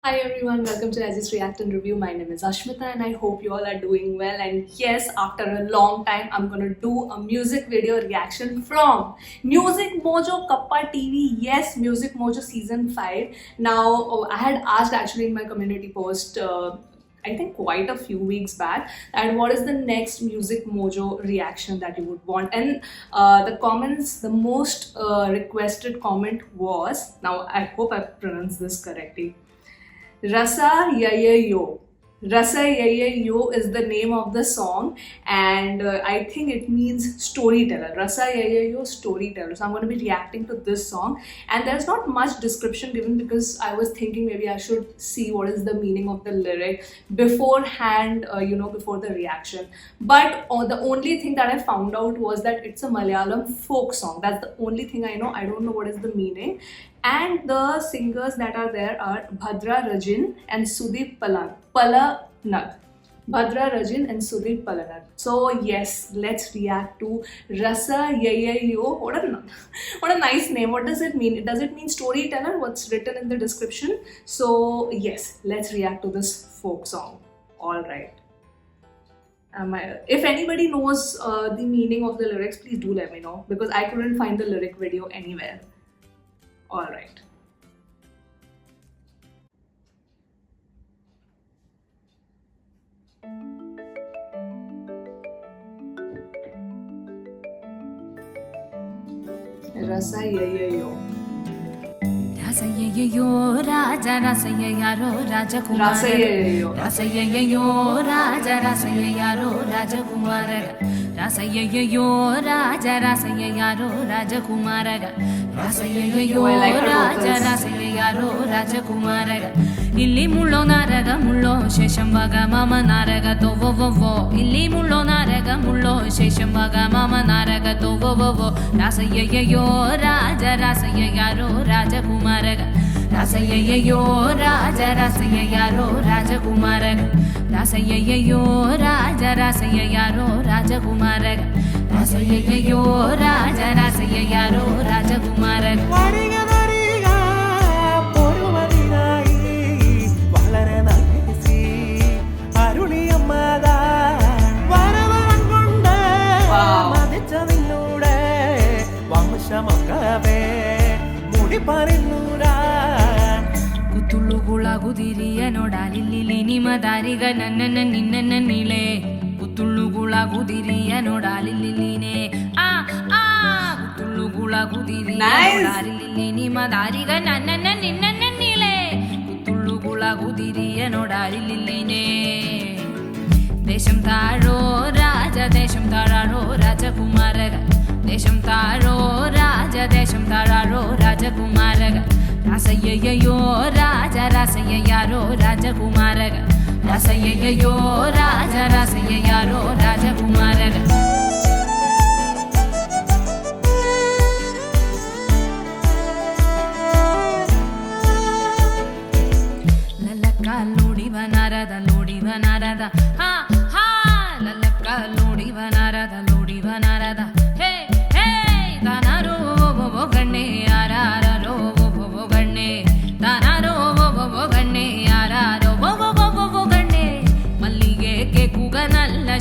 Hi everyone, welcome to Rajesh React and Review. My name is Ashmita and I hope you all are doing well. And yes, after a long time, I'm gonna do a music video reaction from Music Mojo Kappa TV. Yes, Music Mojo Season 5. Now, I had asked actually in my community post, I think quite a few weeks back, and what is the next Music Mojo reaction that you would want? And the comments, the most requested comment was, now I hope I pronounced this correctly, Rasa Yaya Yo. Rasa Yaya Yo is the name of the song, and I think it means storyteller. Rasa Yaya Yo, storyteller. So I'm going to be reacting to this song, and there's not much description given because I was thinking maybe I should see what is the meaning of the lyric beforehand, before the reaction. But the only thing that I found out was that it's a Malayalam folk song. That's the only thing I know. I don't know what is the meaning. And the singers that are there are Bhadra Rajin and Sudeep Palanad. Bhadra Rajin and Sudeep Palanad. So yes, let's react to Rasa Yaya Yo. What a nice name. What does it mean? Does it mean storyteller? What's written in the description? So yes, let's react to this folk song. All right. If anybody knows the meaning of the lyrics, please do let me know because I couldn't find the lyric video anywhere. All right. Rasa Yaya Yo. Rasayayo Raja Rasayaro Raja Kumara Rasayayo Raja Rasayaro Raja Kumara Rasayayo Raja Rasayaro Raja Kumara Rasayayo Raja Rasayaro Raja Kumara Illi mullo naraga mullo sheshambaga mama naraga to vo vo vo Illi mullo naraga mullo sheshambaga mama naraga to vo vo vo Rasayayo Raja Rasayaro Raja Kumara Rasayayo Raja Rasayaro Raja Kumara Rasayayo Raja Rasayaro Raja Kumara Rasayayo Raja Rasayaro Raja Kumara കുത്തുള്ളുകുളകുതിരിയനോടാലില്ലി നിമദാരിക നന്നന നിന്നന നിലേ കുത്തുള്ളുകുളകുതിരിയനോടാലില്ലിനെ ആ ആ കുത്തുള്ളുകുളകുതിരിയനോടാലില്ലി നിമദാരിക നന്നന നിന്നന നിലേ കുത്തുള്ളുകുളകുതിരിയനോടാലില്ലിനെ ദേശം താഴോ രാജദേശം താഴാറോ രാജകുമാരക ദേശം താഴോ രാജദേശം താഴാറോ രാജകുമാരക Rasayayo Raja Rasayaro Raja Kumara Rasayayo Raja Rasayaro Raja Kumara Lalaka Lodi Vanarada Ha ha Lalaka Lodi Vanarada Hey hey Danaro Gane Arara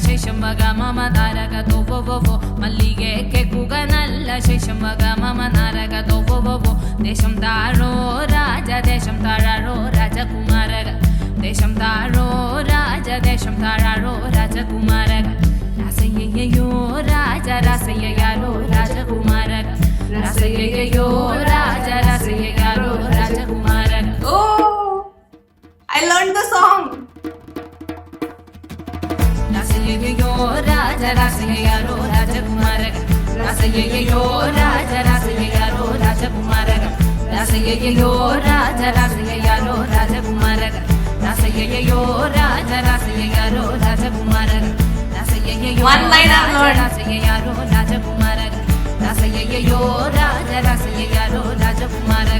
Sheshambaga mama daraga to vo vo vo Mallige ke kuganalla Sheshambaga mama naraga to vo vo vo Desham taro raja Desham tararo Raja Kumaraga Desham taro raja Desham tararo Raja Kumaraga Rasayayo Raja Rasayaro Raja Kumaraga Rasayayo Raja Rasayaro Raja Kumaraga. Oh, I learned the song. Rasayayo Raja Rasayaro Raja Kumara Rasayayo Raja Rasayaro Raja Kumara Rasayayo Raja Rasayaro Raja Kumara Rasayayo Raja Rasayaro Raja Kumara Rasayayo One line I've learned. Rasayaro Raja Kumara Rasayayo Raja Rasayaro Raja Kumara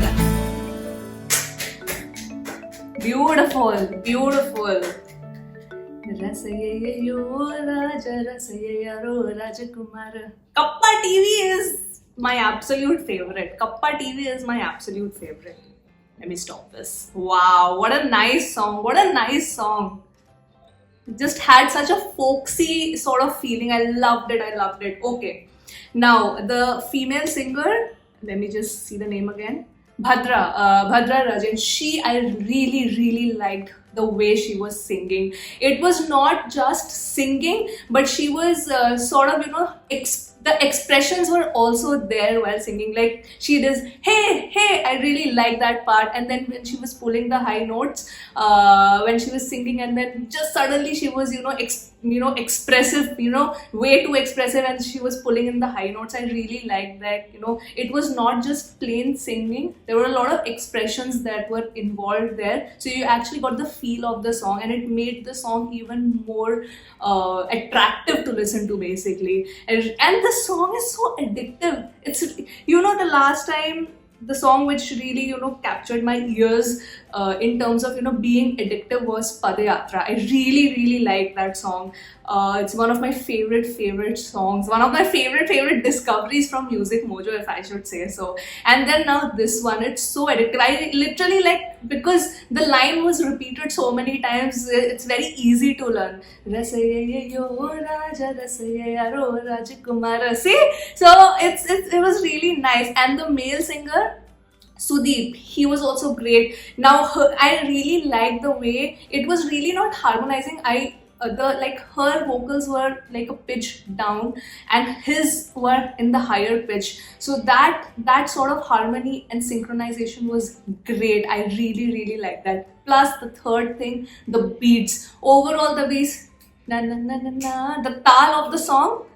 Beautiful, beautiful. Rasayayo Raja Rasayaro Raja Kumara. Kappa TV is my absolute favorite. Kappa TV is my absolute favorite. Let me stop this. Wow, what a nice song. What a nice song. It just had such a folksy sort of feeling. I loved it. I loved it. Okay. Now, the female singer, let me just see the name again. Bhadra Rajan. I really liked the way she was singing. It was not just singing, but she was sort of, the expressions were also there while singing. Like she does, hey, hey, I really like that part. And then when she was pulling the high notes, when she was singing, and then just suddenly she was, expressive, way too expressive, and she was pulling in the high notes. I really liked that. It was not just plain singing. There were a lot of expressions that were involved there. So you actually got the feel of the song, and it made the song even more attractive to listen to, basically. And the song is so addictive. It's, the last time the song which really captured my ears in terms of being addictive was Padayatra. I really like that song. It's one of my favorite songs, one of my favorite discoveries from Music Mojo, if I should say so. And then now this one, it's so addictive. I literally, because the line was repeated so many times, it's very easy to learn. Rasayeyo Raja Rasayaro Rajakumara. See? So it was really nice. And the male singer, Sudeep, he was also great. Now I really liked the way it was really not harmonizing. Her vocals were like a pitch down, and his were in the higher pitch. So that sort of harmony and synchronization was great. I really liked that. Plus the third thing, the beats. Overall, the beats, na na na na na, the tal of the song.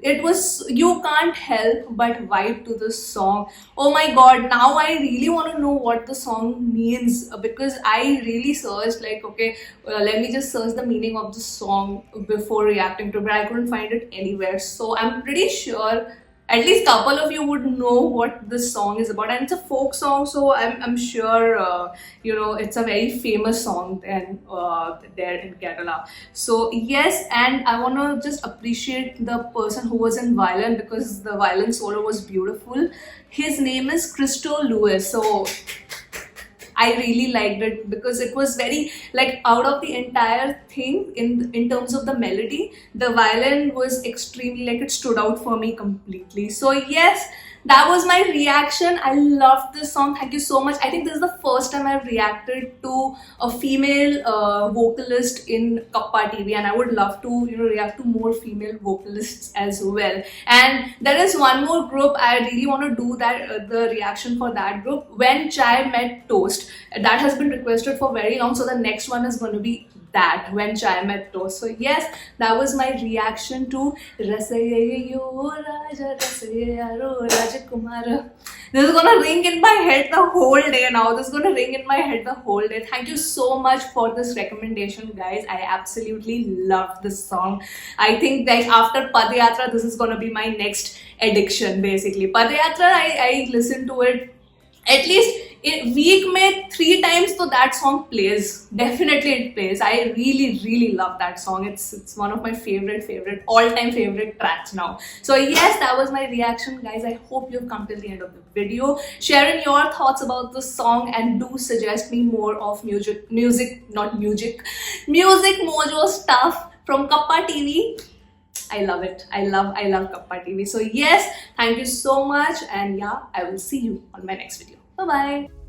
It was, you can't help but vibe to this song. Oh my god, now I really want to know what the song means, because I really searched, let me just search the meaning of the song before reacting to it, but I couldn't find it anywhere. So I'm pretty sure at least couple of you would know what this song is about, and it's a folk song, so I'm sure it's a very famous song there in Kerala. So yes, and I want to just appreciate the person who was in violin, because the violin solo was beautiful. His name is Christo Lewis. So I really liked it because it was very, out of the entire thing, in terms of the melody, the violin was extremely, it stood out for me completely. So yes, that was my reaction. I loved this song. Thank you so much. I think this is the first time I've reacted to a female vocalist in Kappa TV, and I would love to react to more female vocalists as well. And there is one more group I really want to do that the reaction for that group, When Chai Met Toast. That has been requested for very long, so the next one is going to be that, When Chai Met Toast. So yes, that was my reaction to Rasayeyo Raja Rasayaro Rajakumara. This is gonna ring in my head the whole day now. This is gonna ring in my head the whole day. Thank you so much for this recommendation, guys. I absolutely love this song. I think that after Padayatra, this is gonna be my next addiction, basically. Padayatra, I listen to it at least in week mein 3 times, so that song plays. Definitely it plays. I really love that song. It's one of my favorite all-time favorite tracks now. So yes, that was my reaction, guys. I hope you've come till the end of the video. Sharing your thoughts about the song, and do suggest me more of Music Mojo stuff from Kappa TV. I love it. I love Kappa TV. So yes, thank you so much, and yeah, I will see you on my next video. Bye bye.